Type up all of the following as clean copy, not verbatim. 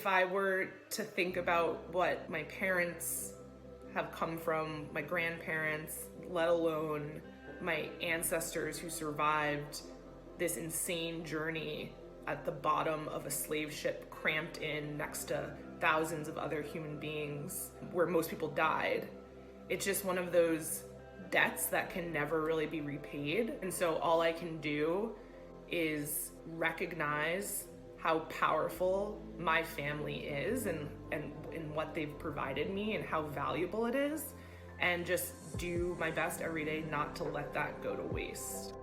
I were to think about what my parents have come from, my grandparents, let alone my ancestors who survived this insane journey at the bottom of a slave ship cramped in next to thousands of other human beings where most people died. It's just one of those debts that can never really be repaid. And so all I can do is recognize how powerful my family is and what they've provided me and how valuable it is, and just do my best every day not to let that go to waste.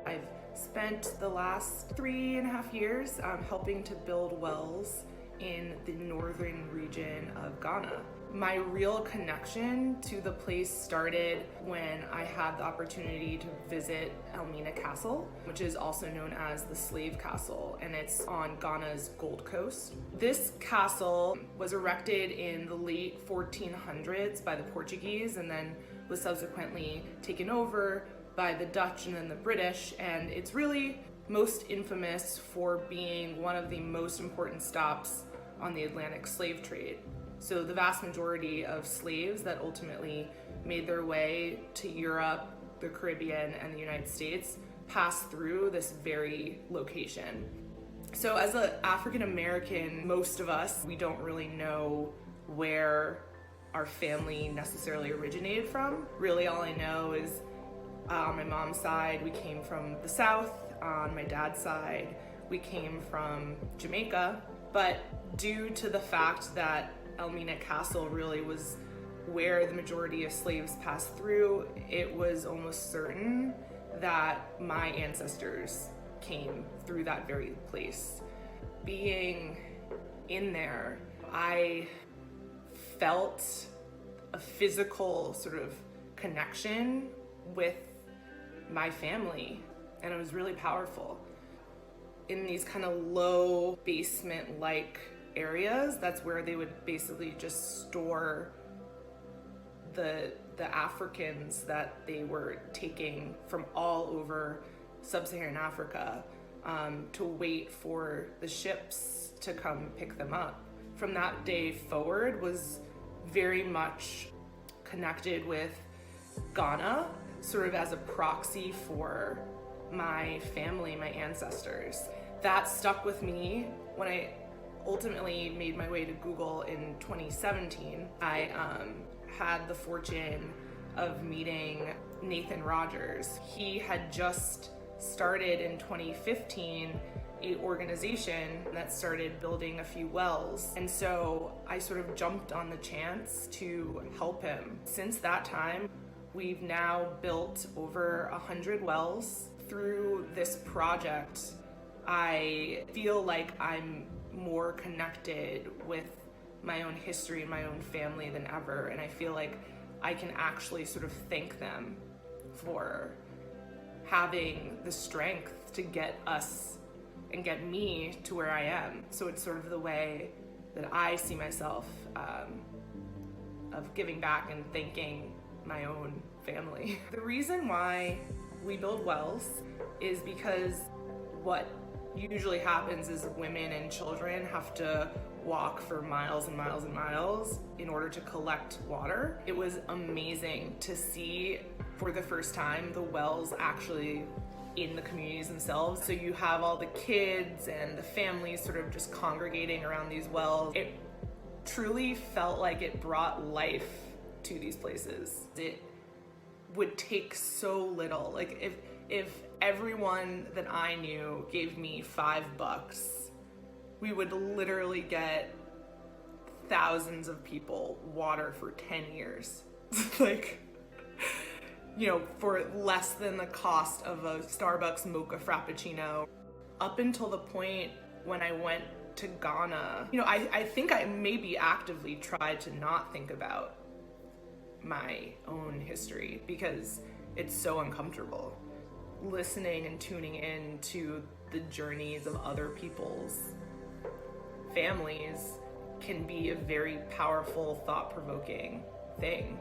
I've spent the last 3.5 years helping to build wells in the northern region of Ghana. My real connection to the place started when I had the opportunity to visit Elmina Castle, which is also known as the Slave Castle, and it's on Ghana's Gold Coast. This castle was erected in the late 1400s by the Portuguese and then was subsequently taken over by the Dutch and then the British, and it's really most infamous for being one of the most important stops on the Atlantic slave trade. So the vast majority of slaves that ultimately made their way to Europe, the Caribbean, and the United States passed through this very location. So as an African American, most of us, we don't really know where our family necessarily originated from. Really, all I know is on my mom's side, we came from the South. On my dad's side, we came from Jamaica. But due to the fact that Elmina Castle really was where the majority of slaves passed through, it was almost certain that my ancestors came through that very place. Being in there, I felt a physical sort of connection with my family, and it was really powerful. In these kind of low basement-like areas, that's where they would basically just store the Africans that they were taking from all over sub-Saharan Africa to wait for the ships to come pick them up. From that day forward was very much connected with Ghana, sort of as a proxy for my family, my ancestors. That stuck with me when I ultimately made my way to Google in 2017. I had the fortune of meeting Nathan Rogers. He had just started in 2015 an organization that started building a few wells. And so I sort of jumped on the chance to help him. Since that time, we've now built over 100 wells. Through this project, I feel like I'm more connected with my own history and my own family than ever, and I feel like I can actually sort of thank them for having the strength to get us and get me to where I am. So it's sort of the way that I see myself of giving back and thanking my own family. The reason why we build wells is because what usually happens is women and children have to walk for miles and miles and miles in order to collect water. It was amazing to see for the first time the wells actually in the communities themselves. So you have all the kids and the families sort of just congregating around these wells. It truly felt like it brought life to these places. It would take so little. Like if everyone that I knew gave me $5, we would literally get thousands of people water for 10 years. Like, you know, for less than the cost of a Starbucks mocha frappuccino. Up until the point when I went to Ghana, you know, I think I maybe actively tried to not think about my own history because it's so uncomfortable. Listening and tuning in to the journeys of other people's families can be a very powerful, thought-provoking thing.